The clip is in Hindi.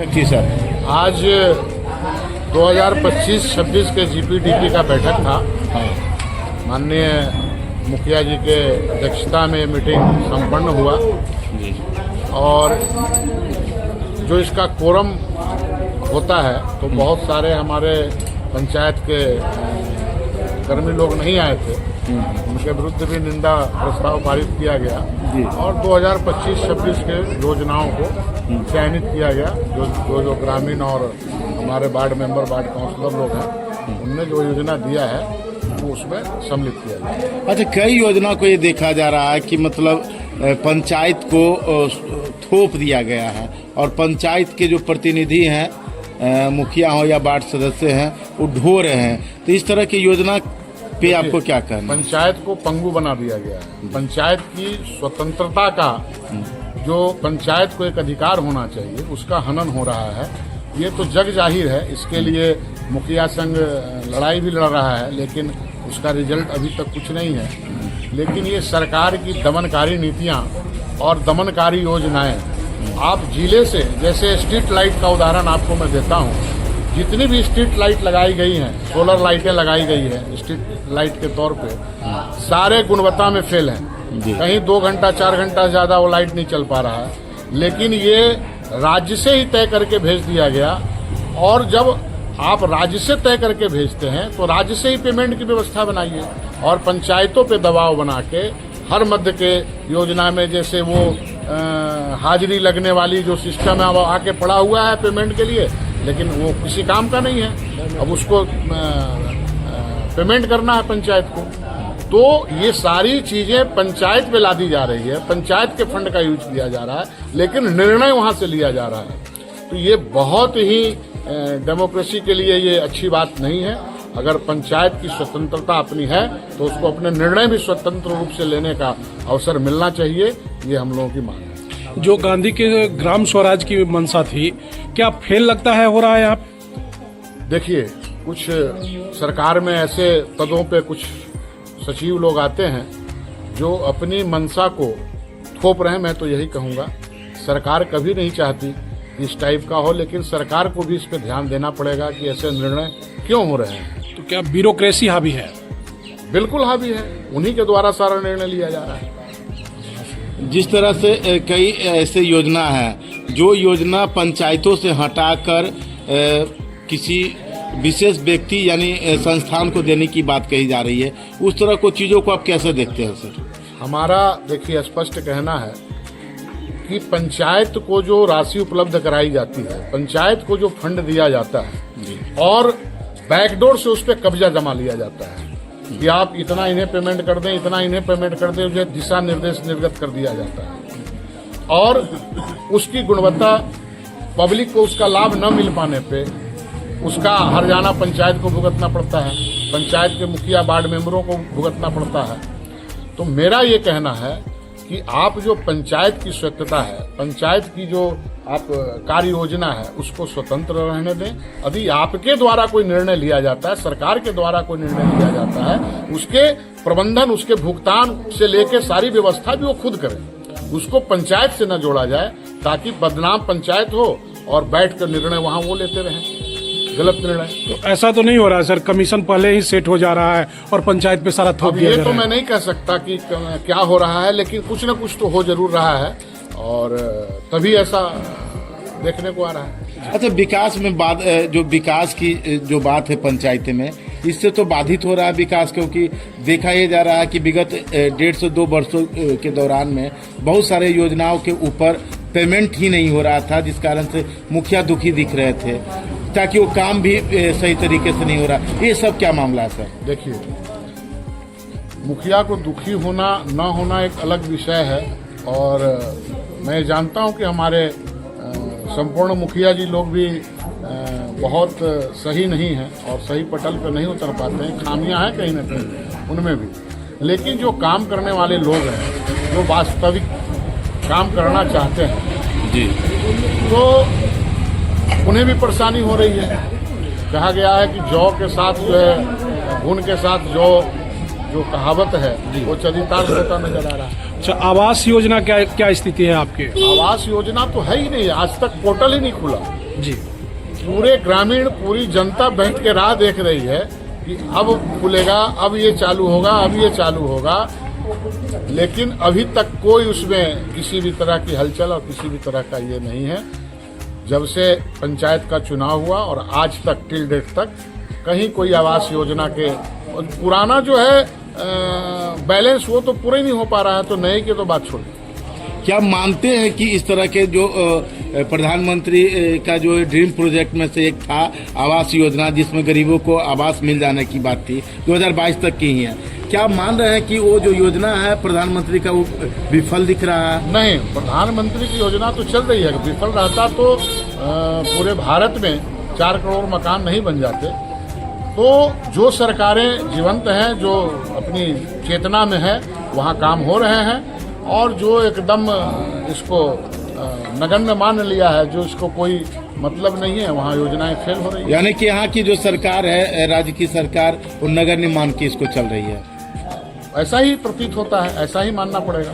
जी सर, आज 2025-26 के जीपीडीपी का बैठक था। माननीय मुखिया जी के अध्यक्षता में मीटिंग संपन्न हुआ और जो इसका कोरम होता है तो बहुत सारे हमारे पंचायत के कर्मी लोग नहीं आए थे, उनके विरुद्ध भी निंदा प्रस्ताव पारित किया गया और 2025-26 के योजनाओं को चयनित किया गया। जो ग्रामीण और हमारे वार्ड मेंबर, वार्ड काउंसलर लोग हैं, उनने जो योजना दिया है वो उसमें सम्मिलित किया गया। अच्छा, कई योजना को ये देखा जा रहा है कि मतलब पंचायत को थोप दिया गया है और पंचायत के जो प्रतिनिधि हैं, मुखिया हो या वार्ड सदस्य हैं, वो ढो रहे हैं। तो इस तरह की योजना पे आपको क्या कहना? पंचायत को पंगु बना दिया गया है। पंचायत की स्वतंत्रता का जो पंचायत को एक अधिकार होना चाहिए, उसका हनन हो रहा है। ये तो जग जाहिर है। इसके लिए मुखिया संघ लड़ाई भी लड़ रहा है, लेकिन उसका रिजल्ट अभी तक कुछ नहीं है। लेकिन ये सरकार की दमनकारी नीतियां और दमनकारी योजनाएं, आप जिले से, जैसे स्ट्रीट लाइट का उदाहरण आपको मैं देता हूं, जितनी भी स्ट्रीट लाइट लगाई गई हैं, सोलर लाइटें लगाई गई है स्ट्रीट लाइट के तौर पे, सारे गुणवत्ता में फेल हैं। कहीं 2 घंटा 4 घंटा ज्यादा वो लाइट नहीं चल पा रहा है। लेकिन ये राज्य से ही तय करके भेज दिया गया, और जब आप राज्य से तय करके भेजते हैं तो राज्य से ही पेमेंट की व्यवस्था बनाइए और पंचायतों पे दबाव बना के हर मध्य के योजना में, जैसे वो हाजिरी लगने वाली जो सिस्टम है वो आके पड़ा हुआ है पेमेंट के लिए, लेकिन वो किसी काम का नहीं है। अब उसको पेमेंट करना है पंचायत को। तो ये सारी चीजें पंचायत पे लादी जा रही है, पंचायत के फंड का यूज किया जा रहा है, लेकिन निर्णय वहां से लिया जा रहा है। तो ये बहुत ही डेमोक्रेसी के लिए ये अच्छी बात नहीं है। अगर पंचायत की स्वतंत्रता अपनी है तो उसको अपने निर्णय भी स्वतंत्र रूप से लेने का अवसर मिलना चाहिए। ये हम लोगों की मांग है। जो गांधी के ग्राम स्वराज की मंशा थी, क्या फेल लगता है हो रहा है? आप देखिए, कुछ सरकार में ऐसे पदों पे कुछ सचिव लोग आते हैं जो अपनी मंशा को थोप रहे हैं। मैं तो यही कहूंगा, सरकार कभी नहीं चाहती इस टाइप का हो, लेकिन सरकार को भी इस पे ध्यान देना पड़ेगा कि ऐसे निर्णय क्यों हो रहे हैं। तो क्या ब्यूरोक्रेसी हावी है? बिल्कुल हावी है, उन्हीं के द्वारा सारा निर्णय लिया जा रहा है। जिस तरह से कई ऐसे योजना है जो योजना पंचायतों से हटाकर किसी विशेष व्यक्ति यानी संस्थान को देने की बात कही जा रही है, उस तरह को चीजों को आप कैसे देखते हैं सर? हमारा देखिए स्पष्ट कहना है कि पंचायत को जो राशि उपलब्ध कराई जाती है, पंचायत को जो फंड दिया जाता है और बैकडोर से उस पर कब्जा जमा लिया जाता है कि आप इतना इन्हें पेमेंट कर दें, इतना इन्हें पेमेंट कर दें, जो दिशा निर्देश निर्गत कर दिया जाता है और उसकी गुणवत्ता, पब्लिक को उसका लाभ न मिल पाने पे उसका हर्जाना पंचायत को भुगतना पड़ता है, पंचायत के मुखिया वार्ड मेंबरों को भुगतना पड़ता है। तो मेरा ये कहना है कि आप जो पंचायत की स्वायत्तता है, पंचायत की जो आप कार्य योजना है, उसको स्वतंत्र रहने दें। अभी आपके द्वारा कोई निर्णय लिया जाता है, सरकार के द्वारा कोई निर्णय लिया जाता है, उसके प्रबंधन, उसके भुगतान से लेके सारी व्यवस्था भी वो खुद करें। उसको पंचायत से न जोड़ा जाए, ताकि बदनाम पंचायत हो और बैठ कर निर्णय वहां वो लेते रहें, गलत निर्णय। तो ऐसा तो नहीं हो रहा है सर, कमीशन पहले ही सेट हो जा रहा है और पंचायत पे सारा थोप दिया जा रहा है? ये तो मैं नहीं कह सकता कि क्या हो रहा है, लेकिन कुछ न कुछ तो हो जरूर रहा है और तभी ऐसा देखने को आ रहा है। अच्छा, विकास में बात, जो विकास की जो बात है पंचायत में, इससे तो बाधित हो रहा है विकास, क्योंकि देखा यह जा रहा है कि विगत 1.5 से 2 वर्षों के दौरान में बहुत सारे योजनाओं के ऊपर पेमेंट ही नहीं हो रहा था, जिस कारण से मुखिया दुखी दिख रहे थे, ताकि वो काम भी सही तरीके से नहीं हो रहा। ये सब क्या मामला है सर? देखिए, मुखिया को दुखी होना न होना एक अलग विषय है और मैं जानता हूं कि हमारे संपूर्ण मुखिया जी लोग भी बहुत सही नहीं हैं और सही पटल पर नहीं उतर पाते हैं, खामियां हैं कहीं न कहीं उनमें भी। लेकिन जो काम करने वाले लोग हैं, जो वास्तविक काम करना चाहते हैं जी, तो उन्हें भी परेशानी हो रही है। कहा गया है कि जौ के साथ जो है, घुन के साथ जो कहावत है वो चरितार्थ होता नजर आ रहा है। अच्छा, आवास योजना क्या स्थिति है आपके? आवास योजना तो है ही नहीं, आज तक पोर्टल ही नहीं खुला। जी पूरे ग्रामीण पूरी जनता बैठ के राह देख रही है कि अब खुलेगा, अब ये चालू होगा, अब ये चालू होगा, लेकिन अभी तक कोई उसमें किसी भी तरह की हलचल और किसी भी तरह का ये नहीं है। जब से पंचायत का चुनाव हुआ और आज तक टिल डेट तक कहीं कोई आवास योजना के पुराना जो है बैलेंस वो तो पूरा ही नहीं हो पा रहा है, तो नए की तो बात छोड़। क्या मानते हैं कि इस तरह के जो प्रधानमंत्री का जो ड्रीम प्रोजेक्ट में से एक था आवास योजना, जिसमें गरीबों को आवास मिल जाने की बात थी, 2022 तक की ही है, क्या मान रहे हैं कि वो जो योजना है प्रधानमंत्री का वो विफल दिख रहा है? नहीं, प्रधानमंत्री की योजना तो चल रही है। विफल रहता तो पूरे भारत में 4 करोड़ मकान नहीं बन जाते। तो जो सरकारें जीवंत हैं, जो अपनी चेतना में है, वहाँ काम हो रहे हैं, और जो एकदम इसको नगण्य मान लिया है, जो इसको कोई मतलब नहीं है, वहाँ योजनाएं फेल हो रही है। यानी कि यहाँ की जो सरकार है, राज्य की सरकार, वो नगण्य मान के इसको चल रही है। ऐसा ही प्रतीत होता है, ऐसा ही मानना पड़ेगा।